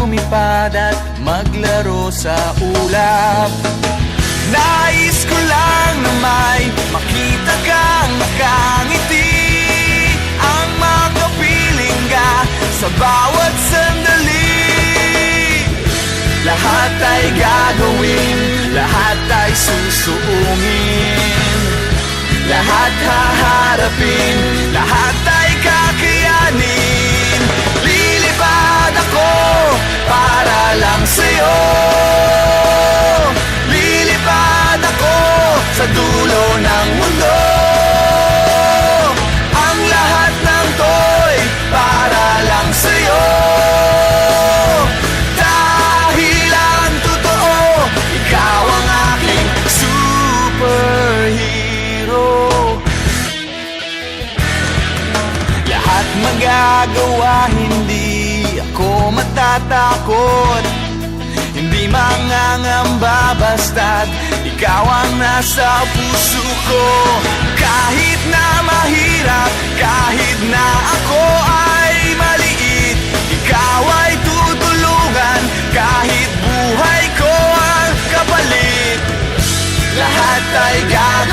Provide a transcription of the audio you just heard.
lumipad at maglaro sa ulap. Nais ko lang na may makita kang nakangiti, ang makapiling ka sa bawat sandali. Lahat ay gagawin, lahat ay susuungin, lahat haharapin, lahat ay kakayanin. Lilipad ako para lang sa'yo, lilipad ako sa dulo ng mundo. Ang lahat ng to'y para lang sa'yo, dahil ang totoo, ikaw ang aking superhero. Lahat magagawa, hindi ako matatakot, hindi mangangamba basta't ikaw ang nasa puso ko. Kahit na mahirap, kahit na ako ay maliit, ikaw ay tutulungan, kahit buhay ko ang kapalit. Lahat ay gagawin,